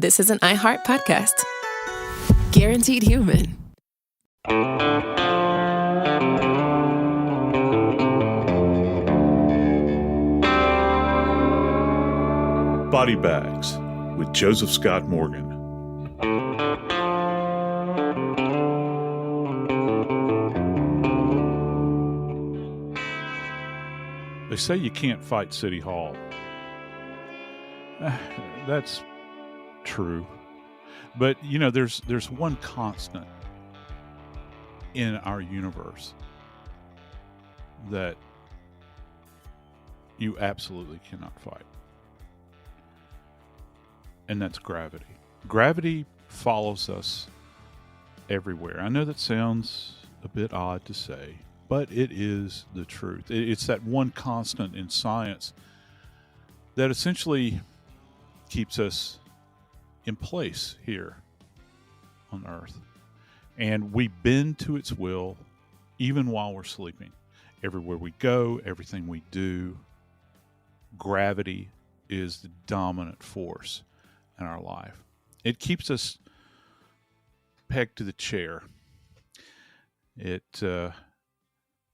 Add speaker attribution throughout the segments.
Speaker 1: This is an iHeart podcast. Guaranteed human.
Speaker 2: Body Bags with Joseph Scott Morgan. They say you can't fight City Hall. That's true. But, you know, there's one constant in our universe that you absolutely cannot fight. And that's gravity. Gravity follows us everywhere. I know that sounds a bit odd to say, but it is the truth. It's that one constant in science that essentially keeps us in place here on Earth. And we bend to its will even while we're sleeping. Everywhere we go, everything we do, gravity is the dominant force in our life. It keeps us pegged to the chair.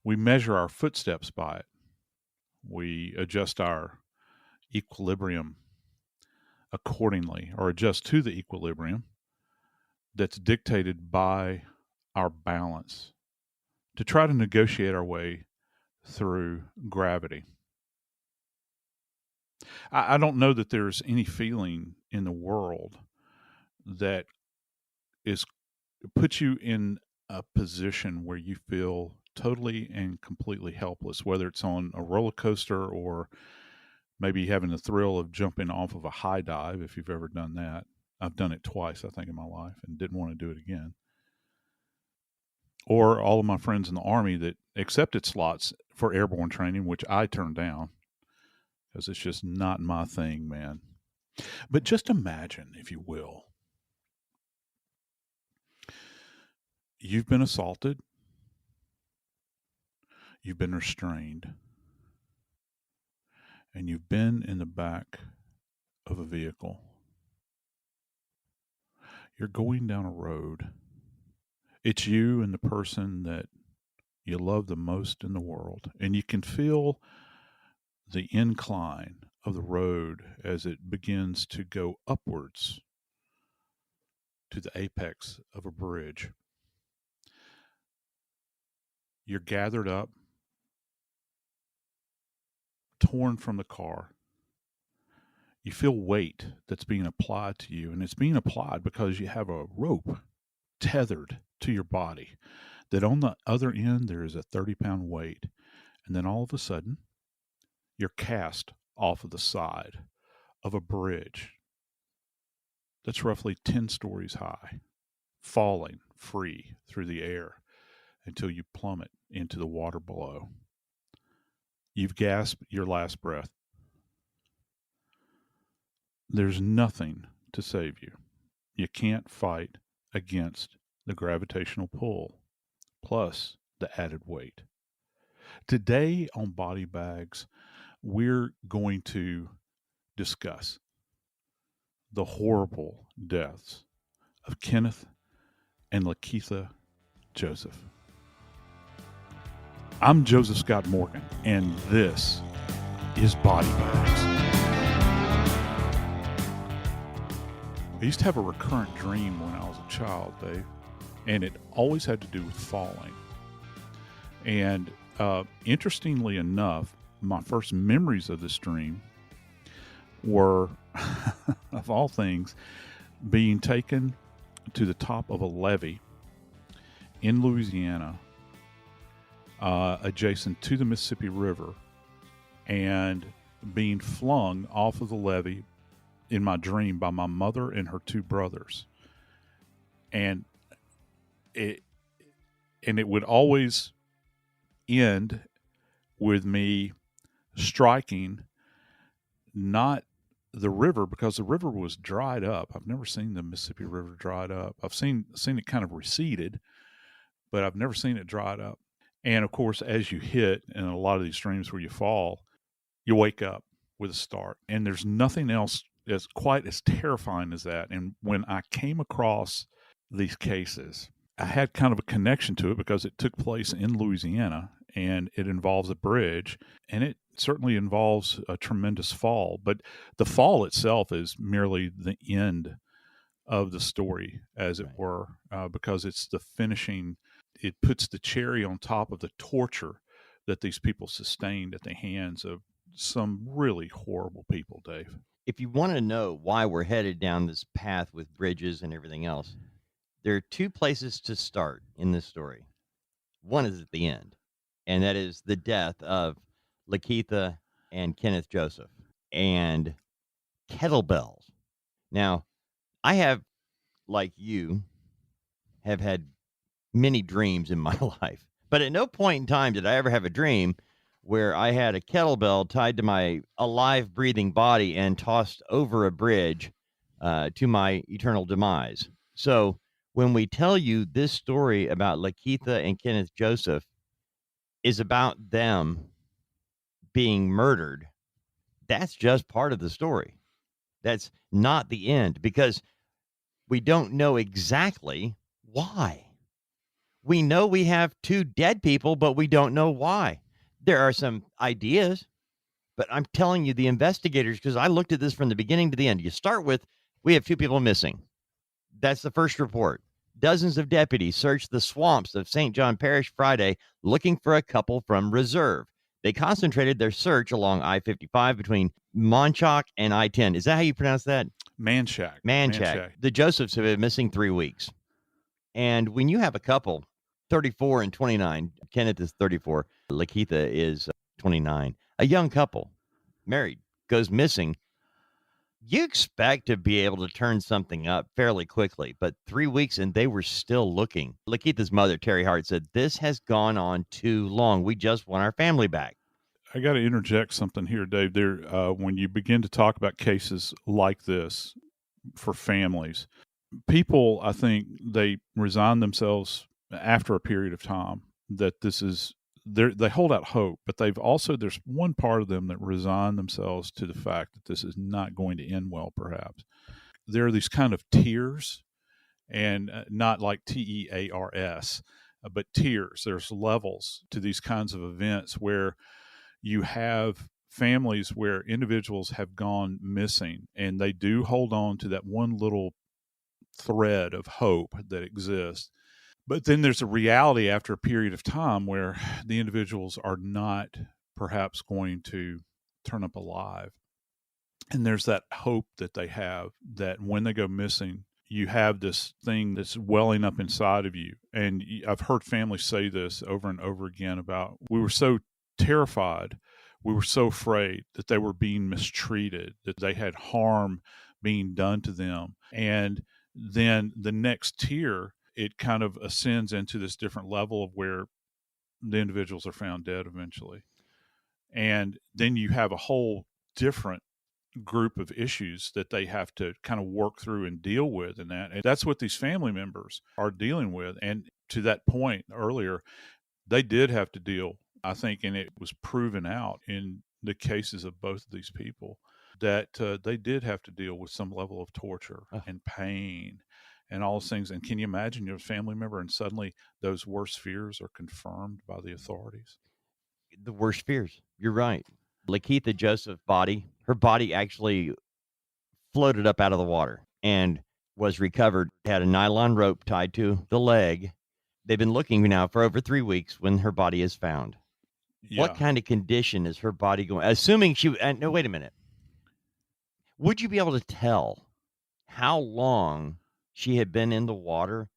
Speaker 2: We measure our footsteps by it. We adjust our equilibrium accordingly, or adjust to the equilibrium that's dictated by our balance to try to negotiate our way through gravity. I don't know that there's any feeling in the world that puts you in a position where you feel totally and completely helpless, whether it's on a roller coaster or maybe having the thrill of jumping off of a high dive, if you've ever done that. I've done it twice, I think, in my life, and didn't want to do it again. Or all of my friends in the Army that accepted slots for airborne training, which I turned down because it's just not my thing, man. But just imagine, if you will, you've been assaulted, you've been restrained, and you've been in the back of a vehicle. You're going down a road. It's you and the person that you love the most in the world, and you can feel the incline of the road as it begins to go upwards to the apex of a bridge. You're gathered up, torn from the car. You feel weight that's being applied to you, and it's being applied because you have a rope tethered to your body, that on the other end there is a 30-pound weight, and then all of a sudden you're cast off of the side of a bridge that's roughly 10 stories high, falling free through the air until you plummet into the water below. You've gasped your last breath. There's nothing to save you. You can't fight against the gravitational pull, plus the added weight. Today on Body Bags, we're going to discuss the horrible deaths of Kenneth and Lakeitha Joseph. I'm Joseph Scott Morgan, and this is Body Bags. I used to have a recurrent dream when I was a child, Dave, and it always had to do with falling. And interestingly enough, my first memories of this dream were, of all things, being taken to the top of a levee in Louisiana, adjacent to the Mississippi River, and being flung off of the levee in my dream by my mother and her two brothers. And it would always end with me striking not the river, because the river was dried up. I've never seen the Mississippi River dried up. I've seen it kind of receded, but I've never seen it dried up. And of course, as you hit in a lot of these streams where you fall, you wake up with a start, and there's nothing else as quite as terrifying as that. And when I came across these cases, I had kind of a connection to it because it took place in Louisiana and it involves a bridge, and it certainly involves a tremendous fall. But the fall itself is merely the end of the story, as it
Speaker 3: Right.
Speaker 2: were, because it's the finishing. It puts the cherry on top of the torture that these people sustained at the hands of some really horrible people, Dave.
Speaker 3: If you want to know why we're headed down this path with bridges and everything else, there are two places to start in this story. One is at the end, and that is the death of Lakeitha and Kenneth Joseph and Kettle Bells. Now, I have, like you, have had many dreams in my life, but at no point in time did I ever have a dream where I had a kettlebell tied to my alive, breathing body and tossed over a bridge to my eternal demise. So when we tell you this story about Lakeitha and Kenneth Joseph is about them being murdered, that's just part of the story. That's not the end, because we don't know exactly why. We know we have two dead people, but we don't know why. There are some ideas, but I'm telling you, the investigators, because I looked at this from the beginning to the end. You start with, we have two people missing. That's the first report. Dozens of deputies searched the swamps of St. John Parish Friday looking for a couple from Reserve. They concentrated their search along I-55 between Montauk and I-10. Is that how you pronounce that?
Speaker 2: Manchac.
Speaker 3: Manchac. The Josephs have been missing 3 weeks. And when you have a couple, 34 and 29, Kenneth is 34, Lakeitha is 29, a young couple, married, goes missing, you expect to be able to turn something up fairly quickly, but 3 weeks and they were still looking. Lakeitha's mother, Terry Hart, said, "This has gone on too long. We just want our family back."
Speaker 2: I got to interject something here, Dave. There, when you begin to talk about cases like this for families, people, I think, they resign themselves after a period of time that this is. They hold out hope, but there's one part of them that resign themselves to the fact that this is not going to end well. Perhaps there are these kind of tiers, and not like TEARS, but tiers. There's levels to these kinds of events where you have families where individuals have gone missing, and they do hold on to that one little thread of hope that exists. But then there's a reality after a period of time where the individuals are not perhaps going to turn up alive. And there's that hope that they have that when they go missing, you have this thing that's welling up inside of you. And I've heard families say this over and over again about, we were so terrified, we were so afraid that they were being mistreated, that they had harm being done to them. And then the next tier, it kind of ascends into this different level of where the individuals are found dead eventually. And then you have a whole different group of issues that they have to kind of work through and deal with. And that's what these family members are dealing with. And to that point earlier, they did have to deal, I think, and it was proven out in the cases of both of these people, that they did have to deal with some level of torture and pain and all those things. And can you imagine you're a family member and suddenly those worst fears are confirmed by the authorities?
Speaker 3: The worst fears. You're right. Lakeitha Joseph's body, her body actually floated up out of the water and was recovered, had a nylon rope tied to the leg. They've been looking now for over 3 weeks when her body is found.
Speaker 2: Yeah.
Speaker 3: What kind of condition is her body going? Assuming she, no, wait a minute. Would you be able to tell how long she had been in the water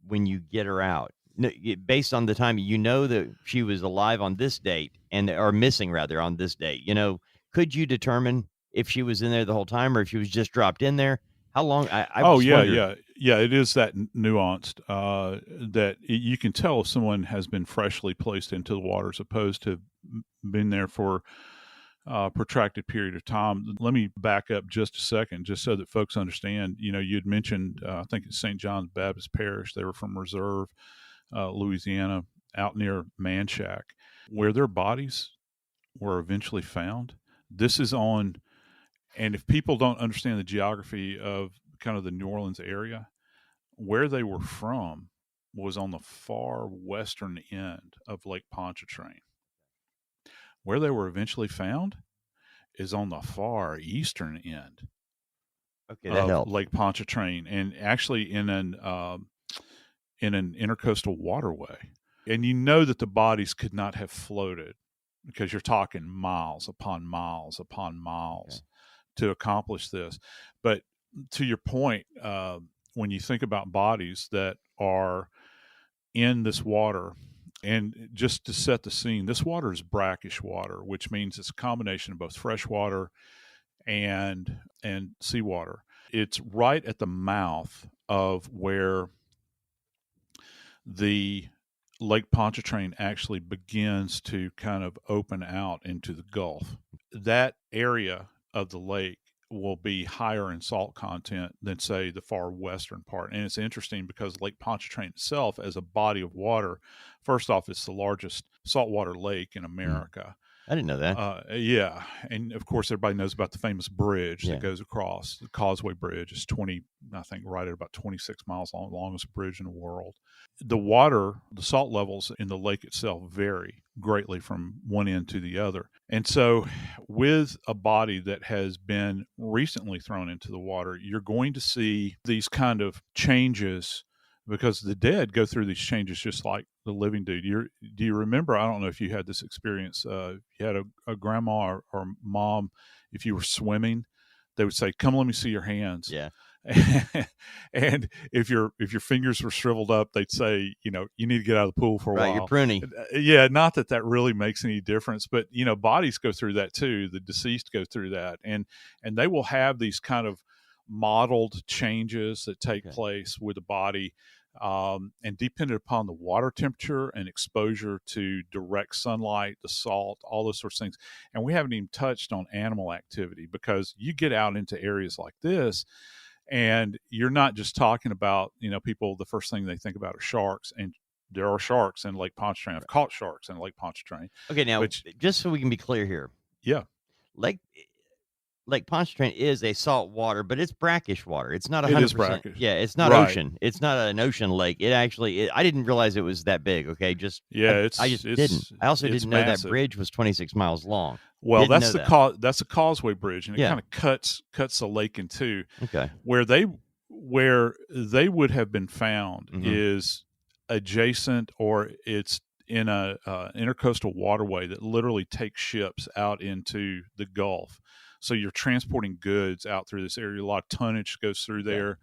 Speaker 3: when you get her out? No, based on the time, that she was alive on this date or missing rather on this date, could you determine if she was in there the whole time or if she was just dropped in there? How long?
Speaker 2: Yeah. It is that nuanced that you can tell if someone has been freshly placed into the water as opposed to been there for a protracted period of time. Let me back up just a second, just so that folks understand. You'd mentioned, I think it's St. John's Baptist Parish. They were from Reserve, Louisiana, out near Manchac, where their bodies were eventually found. This is on And if people don't understand the geography of kind of the New Orleans area, where they were from was on the far western end of Lake Pontchartrain. Where they were eventually found is on the far eastern end
Speaker 3: Okay, that
Speaker 2: of
Speaker 3: helps.
Speaker 2: Lake Pontchartrain, and actually in an intercoastal waterway. And you know that the bodies could not have floated because you're talking miles upon miles upon miles to accomplish this. But to your point, when you think about bodies that are in this water, and just to set the scene, this water is brackish water, which means it's a combination of both fresh water and seawater. It's right at the mouth of where the Lake Pontchartrain actually begins to kind of open out into the Gulf. That area of the lake will be higher in salt content than, say, the far western part. And it's interesting because Lake Pontchartrain itself, as a body of water, first off, it's the largest saltwater lake in America.
Speaker 3: I didn't know that.
Speaker 2: Yeah. And of course, everybody knows about the famous bridge
Speaker 3: Yeah.
Speaker 2: that goes across. The Causeway Bridge is I think, right at about 26 miles long, the longest bridge in the world. The water, the salt levels in the lake itself vary greatly from one end to the other. And so, with a body that has been recently thrown into the water, you're going to see these kind of changes because the dead go through these changes just like the living do. Do you remember? I don't know if you had this experience. You had a grandma or mom, if you were swimming, they would say, "Come, let me see your hands."
Speaker 3: Yeah.
Speaker 2: And if your fingers were shriveled up, they'd say, you need to get out of the pool for a
Speaker 3: Right,
Speaker 2: while.
Speaker 3: you're pruny.
Speaker 2: Yeah, not that really makes any difference, but bodies go through that too. The deceased go through that, and they will have these kind of modeled changes that take place with the body. And dependent upon the water temperature and exposure to direct sunlight, the salt, all those sorts of things. And we haven't even touched on animal activity, because you get out into areas like this and you're not just talking about, people, the first thing they think about are sharks, and there are sharks in Lake Pontchartrain. I've caught sharks in Lake Pontchartrain.
Speaker 3: Okay, now, just so we can be clear here.
Speaker 2: Yeah.
Speaker 3: Lake Pontchartrain is a salt water, but it's brackish water. It's not 100%.
Speaker 2: It is brackish.
Speaker 3: Yeah, it's not ocean. It's not an ocean lake. It actually, I didn't realize it was that big. Okay, I just didn't. I also didn't know that bridge was 26 miles long.
Speaker 2: Well, that's a causeway bridge, and it kind of cuts the lake in two.
Speaker 3: Okay,
Speaker 2: where they would have been found is adjacent, or it's in a intercoastal waterway that literally takes ships out into the Gulf. So you're transporting goods out through this area. A lot of tonnage goes through there.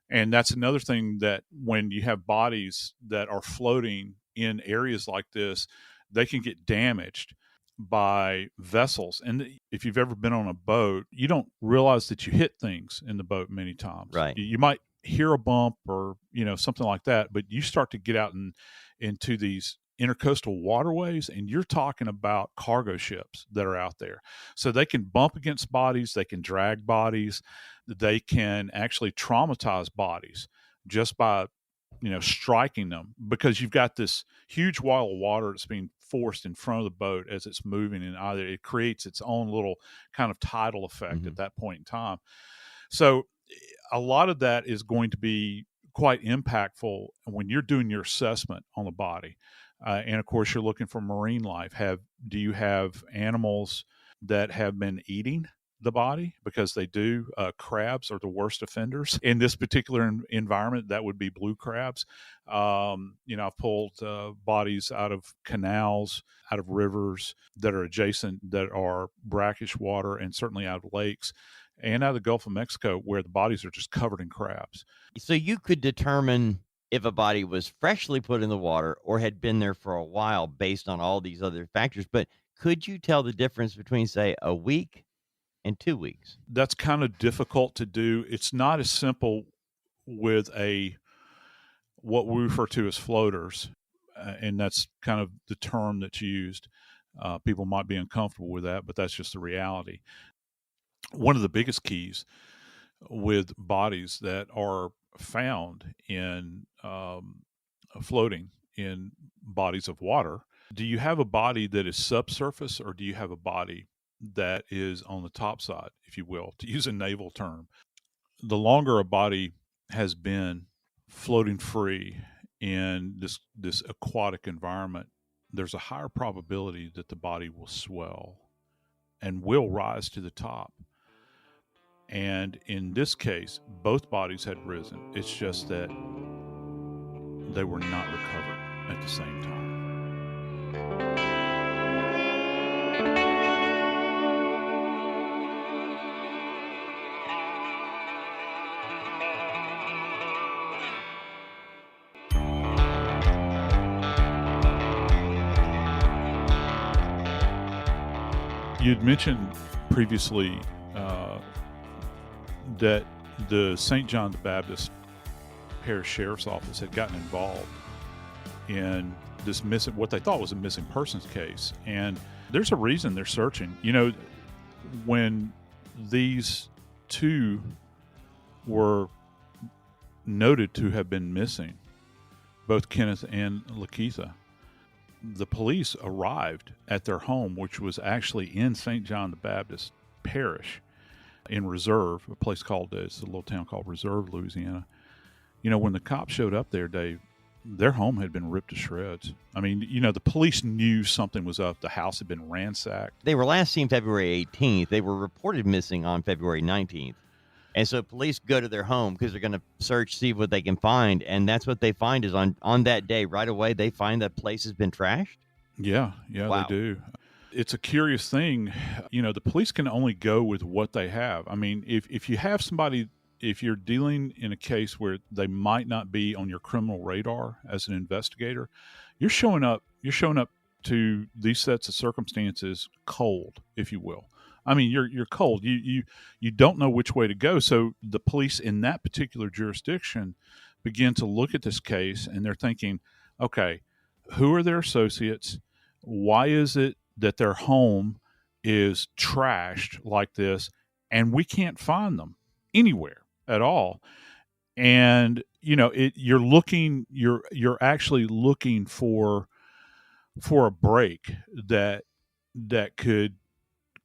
Speaker 2: And that's another thing, that when you have bodies that are floating in areas like this, they can get damaged by vessels. And if you've ever been on a boat, you don't realize that you hit things in the boat many times.
Speaker 3: Right.
Speaker 2: You might hear a bump or, something like that, but you start to get out into these intercoastal waterways, and you're talking about cargo ships that are out there. So they can bump against bodies, they can drag bodies, they can actually traumatize bodies just by striking them, because you've got this huge wall of water that's being forced in front of the boat as it's moving, and either it creates its own little kind of tidal effect at that point in time. So a lot of that is going to be quite impactful when you're doing your assessment on the body. And of course, you're looking for marine life. Do you have animals that have been eating the body? Because they do. Crabs are the worst offenders in this particular environment. That would be blue crabs. I've pulled bodies out of canals, out of rivers that are adjacent, that are brackish water, and certainly out of lakes, and out of the Gulf of Mexico, where the bodies are just covered in crabs.
Speaker 3: So you could determine if a body was freshly put in the water or had been there for a while based on all these other factors. But could you tell the difference between, say, a week and 2 weeks?
Speaker 2: That's kind of difficult to do. It's not as simple with what we refer to as floaters, and that's kind of the term that's used. People might be uncomfortable with that, but that's just the reality. One of the biggest keys with bodies that are found in floating in bodies of water, do you have a body that is subsurface, or do you have a body that is on the top side, if you will, to use a naval term. The longer a body has been floating free in this aquatic environment, there's a higher probability that the body will swell and will rise to the top. And in this case, both bodies had risen. It's just that they were not recovered at the same time. You'd mentioned previously that the St. John the Baptist Parish Sheriff's Office had gotten involved in this what they thought was a missing persons case. And there's a reason they're searching. You know, when these two were noted to have been missing, both Kenneth and Lakeitha, the police arrived at their home, which was actually in St. John the Baptist Parish in Reserve, a place called, it's a little town called Reserve, Louisiana. You know, when the cops showed up there, Dave, their home had been ripped to shreds. I mean, you know, the police knew something was up. The house had been ransacked.
Speaker 3: They were last seen February 18th. They were reported missing on February 19th. And so police go to their home because they're going to search, see what they can find. And that's what they find is on that day, right away, they find that place has been trashed.
Speaker 2: Yeah, wow. They do. It's a curious thing. You know, the police can only go with what they have. I mean, if you have somebody, if you're dealing in a case where they might not be on your criminal radar as an investigator, you're showing up to these sets of circumstances cold, if you will. I mean, you're cold. You don't know which way to go. So the police in that particular jurisdiction begin to look at this case and they're thinking, okay, who are their associates? Why is it that their home is trashed like this and we can't find them anywhere at all? And you know, you're actually looking for a break that could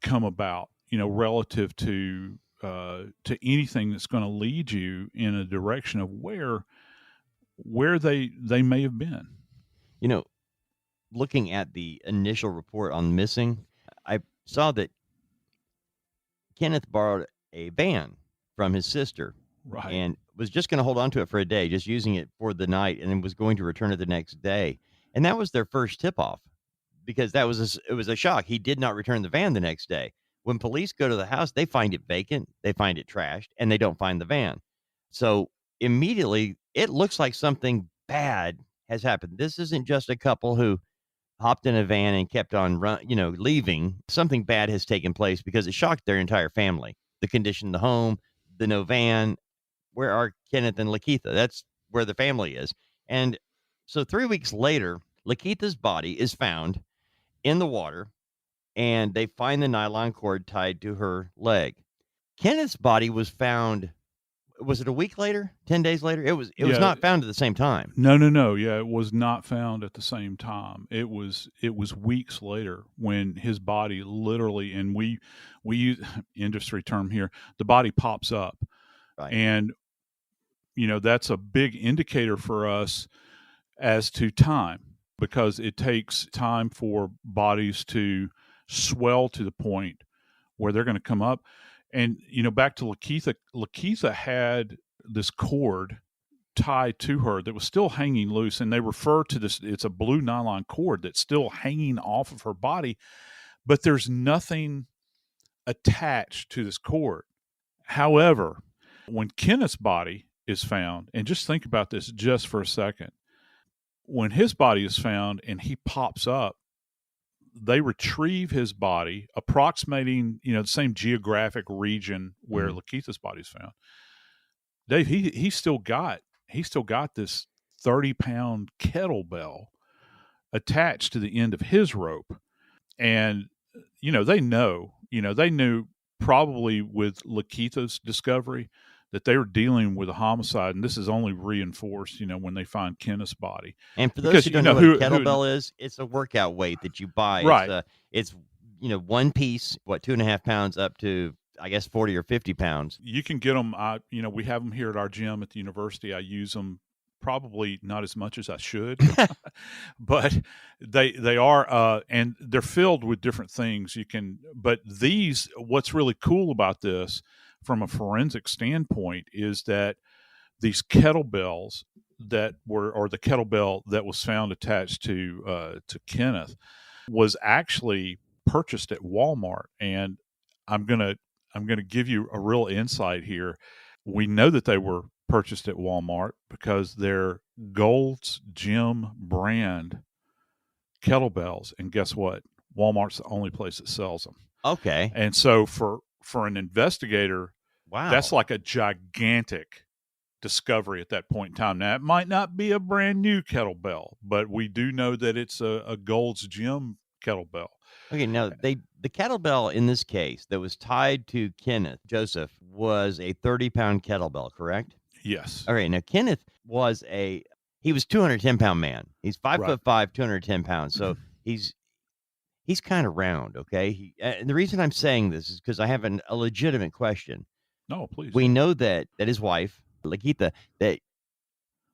Speaker 2: come about, you know, relative to anything that's going to lead you in a direction of where they may have been.
Speaker 3: You know, looking at the initial report on missing, I saw that Kenneth borrowed a van from his sister,
Speaker 2: right,
Speaker 3: and was just going to hold on to it for a day, just using it for the night, and then was going to return it the next day. And that was their first tip-off, because it was a shock. He did not return the van the next day. When police go to the house, they find it vacant, they find it trashed, and they don't find the van. So immediately, it looks like something bad has happened. This isn't just a couple who hopped in a van and kept on leaving. Something bad has taken place because it shocked their entire family. The condition of the home, the no van. Where are Kenneth and Lakeitha? That's where the family is. And so 3 weeks later, Lakeitha's body is found in the water, and they find the nylon cord tied to her leg. Kenneth's body was found, was it a week later? 10 days later? It was not found at the same time.
Speaker 2: No. Yeah, it was not found at the same time. It was weeks later when his body literally, and we use industry term here, the body pops up.
Speaker 3: Right.
Speaker 2: And you know, that's a big indicator for us as to time, because it takes time for bodies to swell to the point where they're going to come up. And, you know, back to Lakeitha had this cord tied to her that was still hanging loose. And they refer to this, it's a blue nylon cord that's still hanging off of her body, but there's nothing attached to this cord. However, when Kenneth's body is found, and just think about this just for a second, when his body is found and he pops up, they retrieve his body, approximating, you know, the same geographic region where Lakeitha's body is found. Dave, he still got this 30-pound kettlebell attached to the end of his rope. And, you know, they knew probably with Lakeitha's discovery that they were dealing with a homicide, and this is only reinforced, you know, when they find Kenneth's body.
Speaker 3: And for those who don't know what a kettlebell is, it's a workout weight that you buy.
Speaker 2: Right.
Speaker 3: It's one piece, 2.5 pounds up to, I guess, 40 or 50 pounds.
Speaker 2: You can get them. We have them here at our gym at the university. I use them probably not as much as I should, but they are, and they're filled with different things. But what's really cool about this from a forensic standpoint is that these kettlebells or the kettlebell that was found attached to Kenneth was actually purchased at Walmart. And I'm gonna give you a real insight here. We know that they were purchased at Walmart because they're Gold's Gym brand kettlebells, and guess what? Walmart's the only place that sells them.
Speaker 3: Okay.
Speaker 2: And so for an investigator,
Speaker 3: wow,
Speaker 2: that's like a gigantic discovery at that point in time. Now, it might not be a brand new kettlebell, but we do know that it's a Gold's Gym kettlebell.
Speaker 3: Okay, now the kettlebell in this case that was tied to Kenneth Joseph was a 30-pound kettlebell, correct?
Speaker 2: Yes.
Speaker 3: All right, now Kenneth was he was 210-pound man. He's 5'5", 210 pounds. So he's kind of round, okay? And the reason I'm saying this is because I have a legitimate question.
Speaker 2: No, please.
Speaker 3: We know that his wife, Lakeitha, that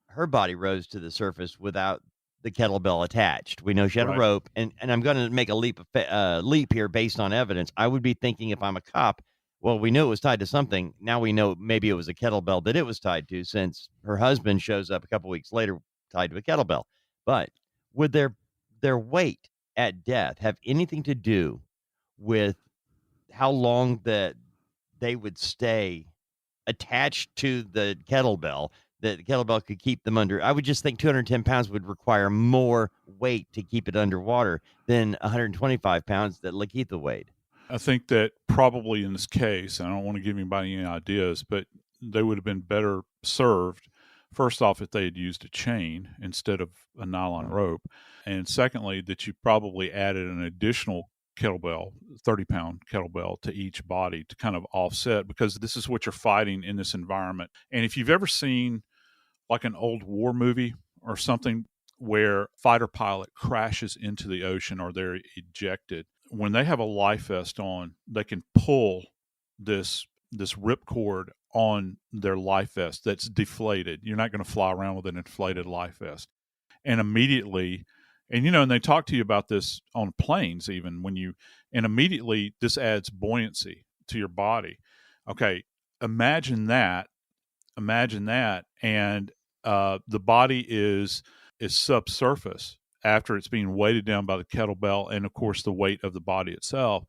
Speaker 3: her body rose to the surface without the kettlebell attached. We know she had a rope, and I'm going to make a leap here based on evidence. I would be thinking, if I'm a cop, well, we knew it was tied to something. Now we know maybe it was a kettlebell that it was tied to, since her husband shows up a couple weeks later tied to a kettlebell. But would their weight at death have anything to do with how long that they would stay attached to the kettlebell, that the kettlebell could keep them under? I would just think 210 pounds would require more weight to keep it underwater than 125 pounds that Lakeitha weighed.
Speaker 2: I think that probably in this case, and I don't want to give anybody any ideas, but they would have been better served, first off, if they had used a chain instead of a nylon rope. And secondly, that you probably added an additional kettlebell, 30-pound kettlebell, to each body to kind of offset, because this is what you're fighting in this environment. And if you've ever seen like an old war movie or something where fighter pilot crashes into the ocean or they're ejected, when they have a life vest on, they can pull this ripcord on their life vest that's deflated. You're not going to fly around with an inflated life vest. And immediately, and they talk to you about this on planes even, and immediately this adds buoyancy to your body. Okay, imagine that, and the body is subsurface after it's being weighted down by the kettlebell, and of course the weight of the body itself.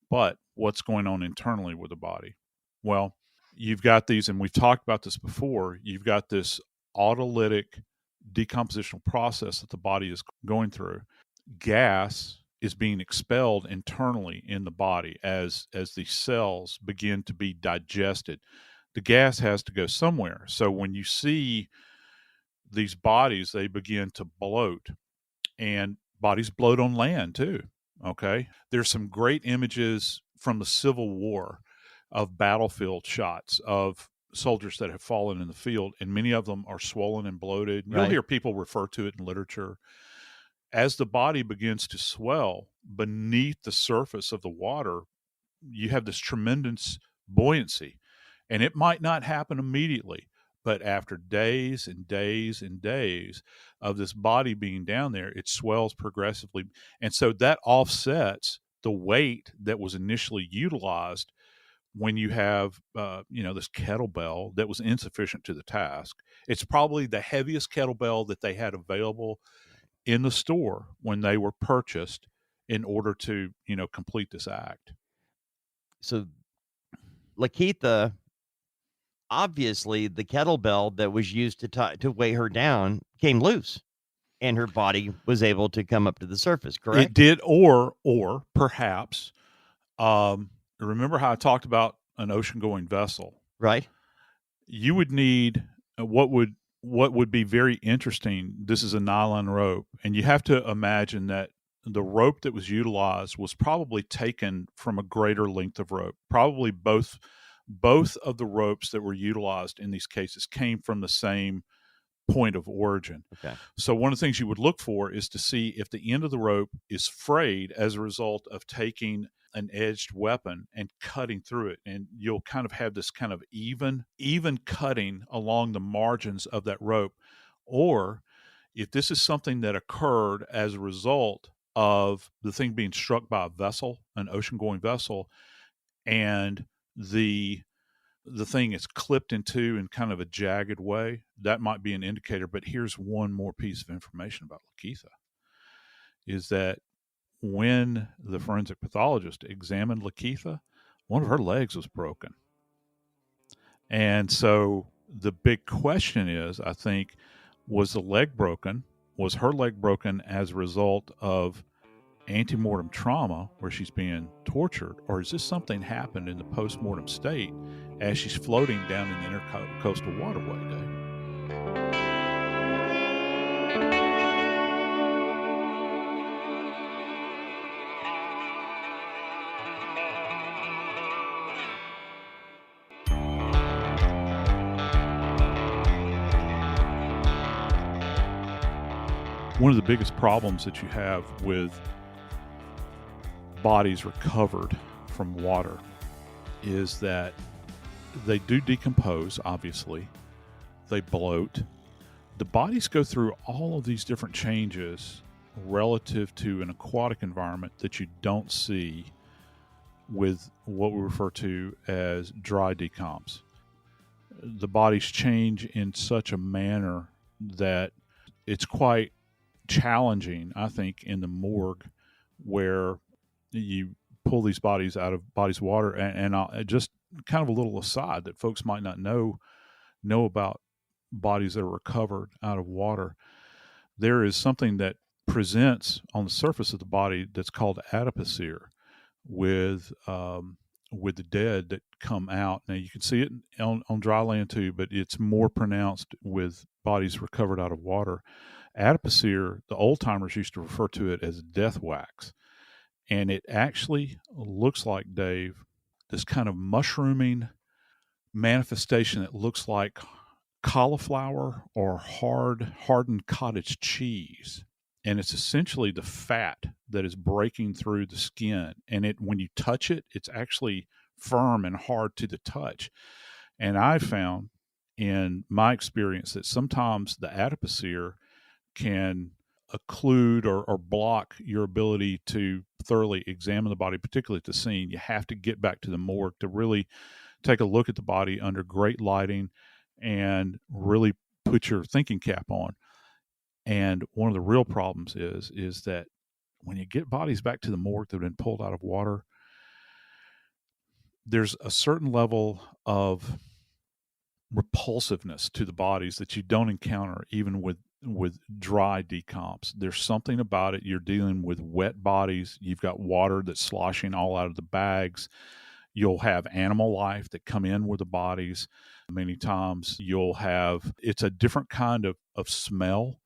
Speaker 2: But what's going on internally with the body? Well, you've got these, and we've talked about this before, you've got this autolytic decompositional process that the body is going through. Gas is being expelled internally in the body as the cells begin to be digested. The gas has to go somewhere. So when you see these bodies, they begin to bloat, and bodies bloat on land too. Okay. There's some great images from the Civil War of battlefield shots of soldiers that have fallen in the field, and many of them are swollen and bloated. You'll hear people refer to it in literature. As the body begins to swell beneath the surface of the water, you have this tremendous buoyancy, and it might not happen immediately, but after days and days and days of this body being down there, it swells progressively. And so that offsets the weight that was initially utilized when you have, this kettlebell that was insufficient to the task. It's probably the heaviest kettlebell that they had available in the store when they were purchased in order to, complete this act.
Speaker 3: So Lakeitha, obviously the kettlebell that was used to weigh her down came loose, and her body was able to come up to the surface, correct?
Speaker 2: It did, or perhaps, remember how I talked about an ocean-going vessel?
Speaker 3: Right.
Speaker 2: You would need what would be very interesting. This is a nylon rope, and you have to imagine that the rope that was utilized was probably taken from a greater length of rope. Probably both of the ropes that were utilized in these cases came from the same point of origin.
Speaker 3: Okay.
Speaker 2: So one of the things you would look for is to see if the end of the rope is frayed as a result of taking an edged weapon and cutting through it. And you'll kind of have this kind of even cutting along the margins of that rope. Or if this is something that occurred as a result of the thing being struck by a vessel, an ocean-going vessel, and the thing is clipped in two in kind of a jagged way, that might be an indicator. But here's one more piece of information about Lakeitha, is that when the forensic pathologist examined Lakeitha, one of her legs was broken. And so the big question is, I think, was the leg broken? Was her leg broken as a result of antemortem trauma where she's being tortured, or is this something happened in the postmortem state as she's floating down in the intercoastal waterway, Dave? One of the biggest problems that you have with bodies recovered from water is that they do decompose, obviously. They bloat. The bodies go through all of these different changes relative to an aquatic environment that you don't see with what we refer to as dry decoms. The bodies change in such a manner that it's quite challenging, I think, in the morgue, where you pull these bodies out of bodies of water. And just kind of a little aside that folks might not know about bodies that are recovered out of water. There is something that presents on the surface of the body that's called adipocere with the dead that come out. Now you can see it on dry land too, but it's more pronounced with bodies recovered out of water. Adipocere, the old timers used to refer to it as death wax. And it actually looks like, Dave, this kind of mushrooming manifestation that looks like cauliflower or hardened cottage cheese. And it's essentially the fat that is breaking through the skin. And when you touch it, it's actually firm and hard to the touch. And I found in my experience that sometimes the adipocere can occlude or block your ability to thoroughly examine the body, particularly at the scene. You have to get back to the morgue to really take a look at the body under great lighting and really put your thinking cap on. And one of the real problems is that when you get bodies back to the morgue that have been pulled out of water, there's a certain level of repulsiveness to the bodies that you don't encounter even with dry decomps. There's something about it. You're dealing with wet bodies. You've got water that's sloshing all out of the bags. You'll have animal life that come in with the bodies. Many times it's a different kind of smell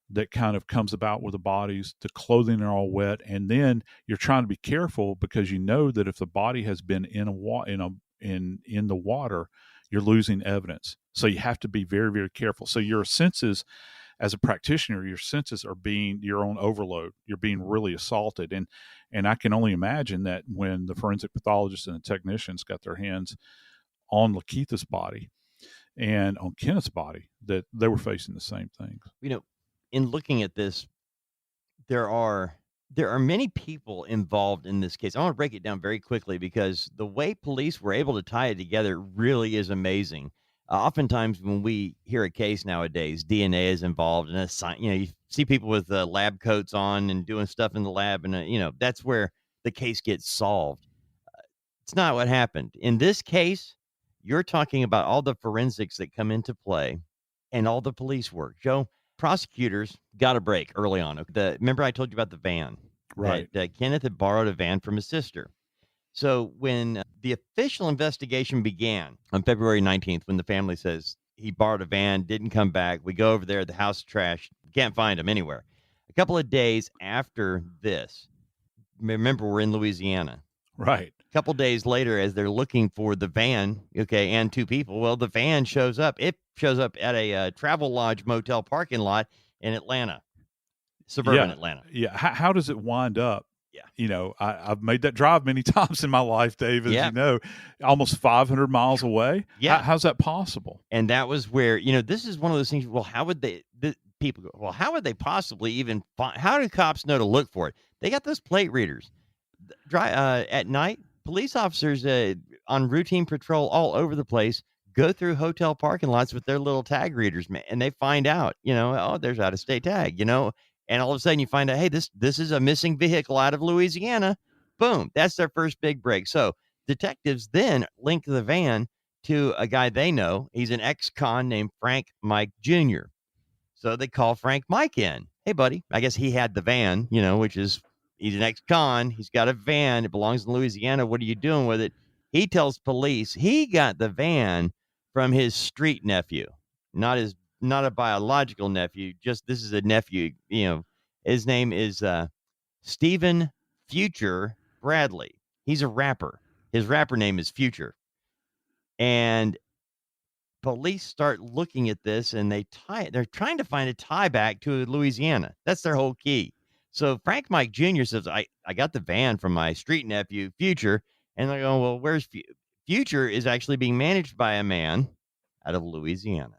Speaker 2: that kind of comes about with the bodies. The clothing are all wet. And then you're trying to be careful because you know that if the body has been in the water, you're losing evidence. So you have to be very, very careful. So your senses, as a practitioner, your senses are being your own overload. You're being really assaulted. And I can only imagine that when the forensic pathologists and the technicians got their hands on Lakeitha's body and on Kenneth's body, that they were facing the same things.
Speaker 3: You know, in looking at this, there are many people involved in this case. I want to break it down very quickly because the way police were able to tie it together really is amazing. Oftentimes when we hear a case nowadays, DNA is involved, and you see people with lab coats on and doing stuff in the lab, and that's where the case gets solved. It's not what happened in this case. You're talking about all the forensics that come into play and all the police work. Joe, prosecutors got a break early on. Remember I told you about the van,
Speaker 2: right?
Speaker 3: That Kenneth had borrowed a van from his sister. So when the official investigation began on February 19th, when the family says he borrowed a van, didn't come back, we go over there, the house is trashed, can't find him anywhere. A couple of days after this, remember we're in Louisiana.
Speaker 2: Right.
Speaker 3: couple days later, as they're looking for the van, okay, and two people, well, the van shows up. It shows up at a Travel Lodge motel parking lot in Atlanta, suburban Atlanta.
Speaker 2: Yeah. How does it wind up?
Speaker 3: Yeah.
Speaker 2: You know, I've made that drive many times in my life, Dave, as
Speaker 3: Yeah.
Speaker 2: you know, almost 500 miles away.
Speaker 3: Yeah.
Speaker 2: How's that possible?
Speaker 3: And that was where, this is one of those things. Well, how would people go, well, how would they possibly even find, how do cops know to look for it? They got those plate readers. At night, police officers on routine patrol all over the place go through hotel parking lots with their little tag readers, man, and they find out, oh, there's out of state tag, and all of a sudden you find out, hey, this is a missing vehicle out of Louisiana. Boom, that's their first big break. So detectives then link the van to a guy they know. He's an ex-con named Frank Mike Jr. So they call Frank Mike in. Hey, buddy, I guess he had the van, which is, he's an ex-con. He's got a van. It belongs in Louisiana. What are you doing with it? He tells police he got the van from his street nephew, not a biological nephew. Just this is a nephew. His name is Stephen Future Bradley. He's a rapper. His rapper name is Future. And police start looking at this, and they're trying to find a tie back to Louisiana. That's their whole key. So Frank Mike Jr. says, I got the van from my street nephew, Future. And they're going, well, where's Future is actually being managed by a man out of Louisiana.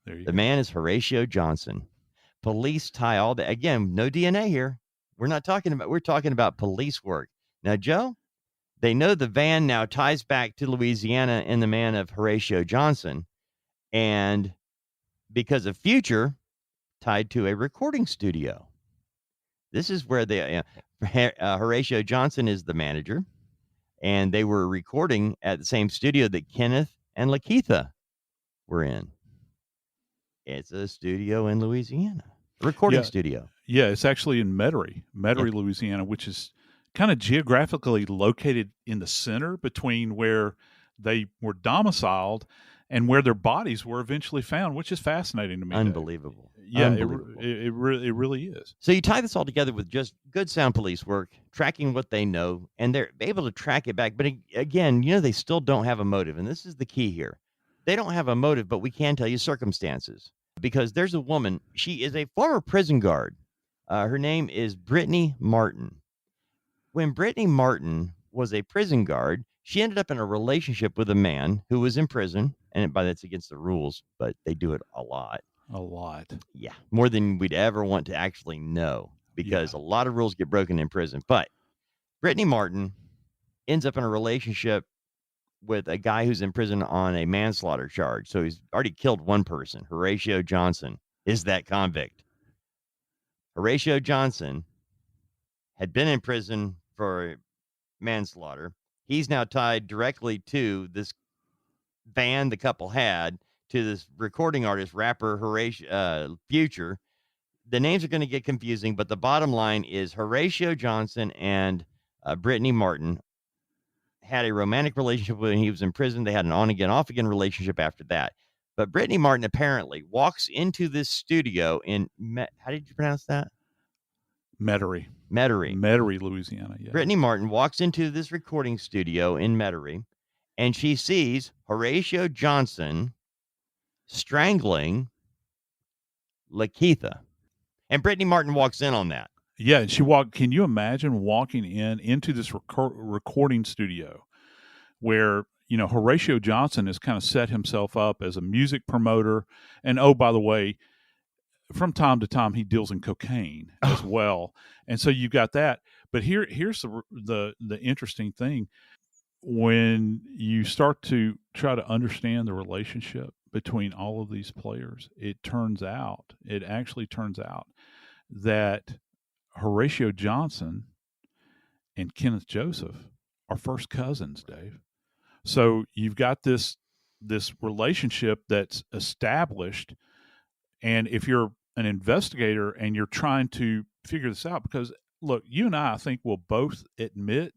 Speaker 3: The man is Horatio Johnson. Police tie all that. Again, no DNA here. We're talking about police work. Now, Joe, they know the van now ties back to Louisiana and the man of Horatio Johnson. And because of Future, tied to a recording studio. This is where Horatio Johnson is the manager, and they were recording at the same studio that Kenneth and Lakeitha were in. It's a studio in Louisiana, a recording studio.
Speaker 2: Yeah, it's actually in Metairie, Louisiana, which is kind of geographically located in the center between where they were domiciled and where their bodies were eventually found, which is fascinating to me.
Speaker 3: Unbelievable.
Speaker 2: Yeah,
Speaker 3: Unbelievable.
Speaker 2: It really is.
Speaker 3: So you tie this all together with just good sound police work, tracking what they know, and they're able to track it back. But again, they still don't have a motive, and this is the key here. They don't have a motive, but we can tell you circumstances. Because there's a woman, she is a former prison guard. Her name is Brittany Martin. When Brittany Martin was a prison guard, she ended up in a relationship with a man who was in prison, and by that's against the rules, but they do it a lot.
Speaker 2: A lot.
Speaker 3: Yeah, more than we'd ever want to actually know, because a lot of rules get broken in prison. But Brittany Martin ends up in a relationship with a guy who's in prison on a manslaughter charge. So he's already killed one person. Horatio Johnson is that convict. Horatio Johnson had been in prison for manslaughter. He's now tied directly to this van the couple had, to this recording artist, rapper Horatio Future. The names are going to get confusing, but the bottom line is Horatio Johnson and Brittany Martin had a romantic relationship when he was in prison. They had an on-again, off-again relationship after that. But Brittany Martin apparently walks into this studio in, how did you pronounce that?
Speaker 2: Metairie, Louisiana. Yeah.
Speaker 3: Brittany Martin walks into this recording studio in Metairie, and she sees Horatio Johnson strangling Lakeitha. And Brittany Martin walks in on that.
Speaker 2: Yeah, and can you imagine walking into this recording studio where, Horatio Johnson has kind of set himself up as a music promoter. And, oh, by the way, from time to time, he deals in cocaine as well. And so you got that. But here's the interesting thing. When you start to try to understand the relationship between all of these players, it actually turns out that Horatio Johnson and Kenneth Joseph are first cousins, Dave. So you've got this relationship that's established, and if you're an investigator and you're trying to figure this out, because look, you and I think will both admit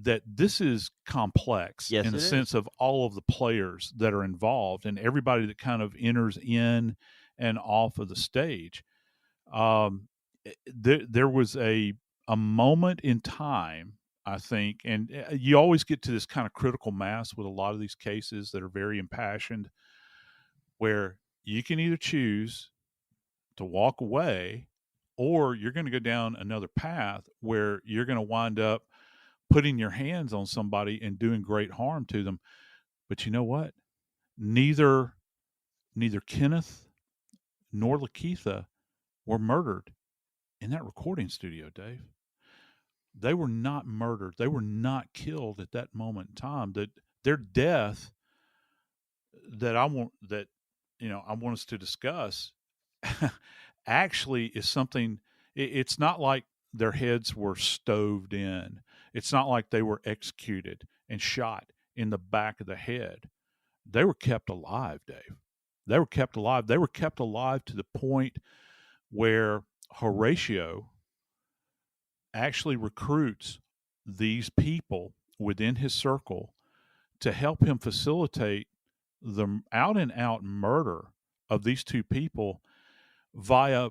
Speaker 2: that this is complex in the sense of all of the players that are involved and everybody that kind of enters in and off of the stage. There was a moment in time, I think. And you always get to this kind of critical mass with a lot of these cases that are very impassioned, where you can either choose to walk away, or you're going to go down another path where you're going to wind up putting your hands on somebody and doing great harm to them. But you know what? Neither Kenneth nor Lakeitha were murdered in that recording studio, Dave. They were not murdered. They were not killed at that moment in time. That their death that I want us to discuss actually is something. It's not like their heads were stoved in. It's not like they were executed and shot in the back of the head. They were kept alive, Dave. They were kept alive. They were kept alive to the point where Horatio actually recruits these people within his circle to help him facilitate the out and out murder of these two people via,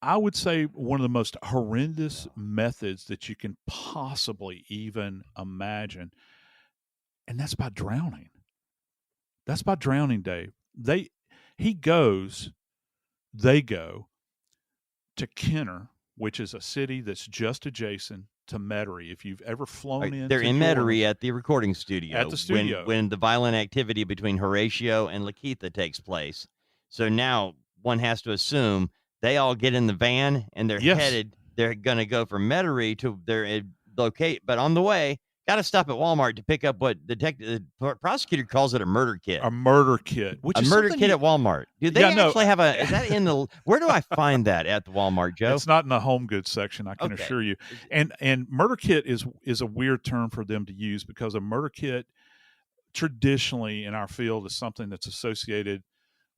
Speaker 2: I would say, one of the most horrendous methods that you can possibly even imagine. And that's by drowning. That's by drowning, Dave. They go to Kenner, which is a city that's just adjacent to Metairie. If you've ever flown in,
Speaker 3: they're in Metairie at the recording studio.
Speaker 2: At the studio.
Speaker 3: When the violent activity between Horatio and Lakeitha takes place. So now one has to assume they all get in the van and they're headed. They're going to go from Metairie to their locate, but on the way, got to stop at Walmart to pick up what the prosecutor calls it a murder kit.
Speaker 2: A murder kit. Which is
Speaker 3: murder kit at Walmart. Do they actually have a? Is that in the? Where do I find that at the Walmart, Joe?
Speaker 2: It's not in the home goods section, I can assure you. And murder kit is a weird term for them to use, because a murder kit traditionally in our field is something that's associated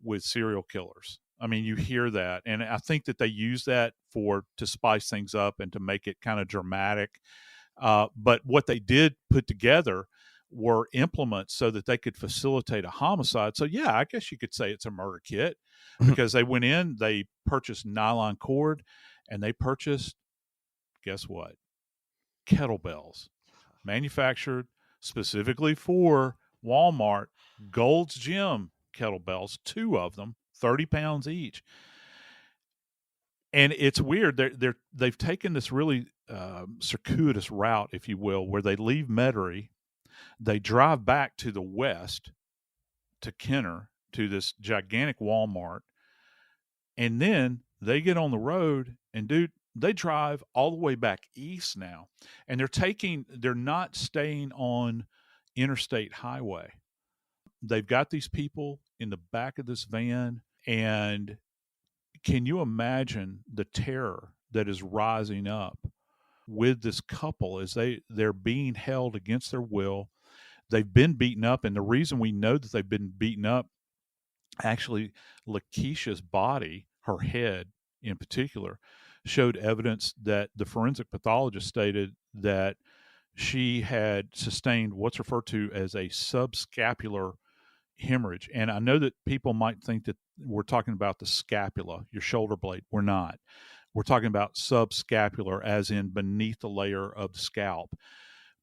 Speaker 2: with serial killers. I mean, you hear that, and I think that they use that to spice things up and to make it kind of dramatic. But what they did put together were implements so that they could facilitate a homicide. So, yeah, I guess you could say it's a murder kit, because they went in, they purchased nylon cord, and they purchased, guess what? Kettle Bells, manufactured specifically for Walmart, Gold's Gym kettlebells, 2 of them, 30 pounds each. And it's weird. They've taken this really circuitous route, if you will, where they leave Metairie, they drive back to the west to Kenner, to this gigantic Walmart, and then they get on the road, and they drive all the way back east now, and they're not staying on interstate highway. They've got these people in the back of this van, and can you imagine the terror that is rising up with this couple as they're being held against their will? They've been beaten up, and the reason we know that they've been beaten up, actually, Lakeisha's body, her head in particular, showed evidence that the forensic pathologist stated that she had sustained what's referred to as a subscapular hemorrhage. And I know that people might think that we're talking about the scapula, your shoulder blade. We're not. We're talking about subscapular, as in beneath the layer of the scalp.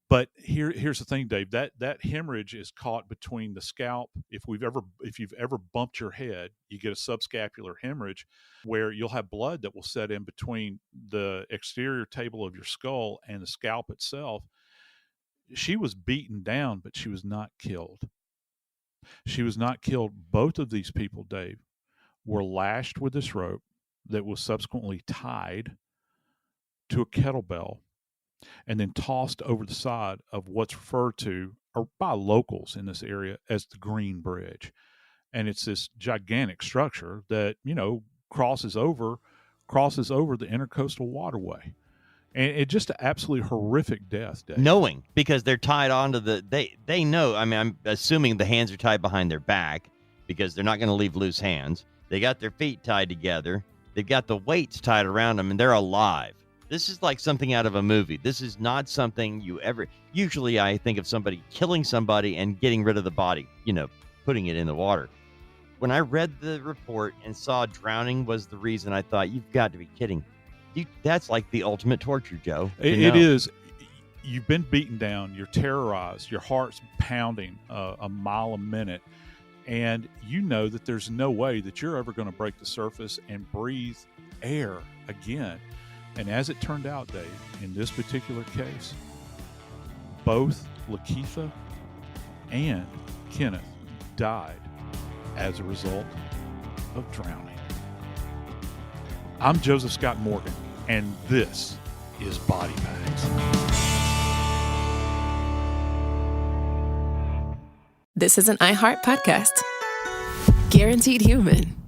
Speaker 2: But here's the thing, Dave. That hemorrhage is caught between the scalp. If you've ever bumped your head, you get a subscapular hemorrhage, where you'll have blood that will set in between the exterior table of your skull and the scalp itself. She was beaten down, but she was not killed. She was not killed. Both of these people, Dave, were lashed with this rope that was subsequently tied to a kettlebell and then tossed over the side of what's referred to, or by locals in this area, as the Green Bridge. And it's this gigantic structure that, crosses over the intercoastal waterway. And it's just an absolutely horrific death, Dave.
Speaker 3: Knowing, because they're tied onto they know, I mean, I'm assuming the hands are tied behind their back, because they're not going to leave loose hands. They got their feet tied together. They've got the weights tied around them, and they're alive. This is like something out of a movie. This is not something usually I think of somebody killing somebody and getting rid of the body, putting it in the water. When I read the report and saw drowning was the reason, I thought, you've got to be kidding. That's like the ultimate torture, Joe.
Speaker 2: It is. you've been beaten down, you're terrorized, your heart's pounding a mile a minute, and you know that there's no way that you're ever going to break the surface and breathe air again. And as it turned out, Dave, in this particular case, both Lakeitha and Kenneth died as a result of drowning. I'm Joseph Scott Morgan, and this is Body Bags.
Speaker 1: This is an iHeart podcast. Guaranteed human.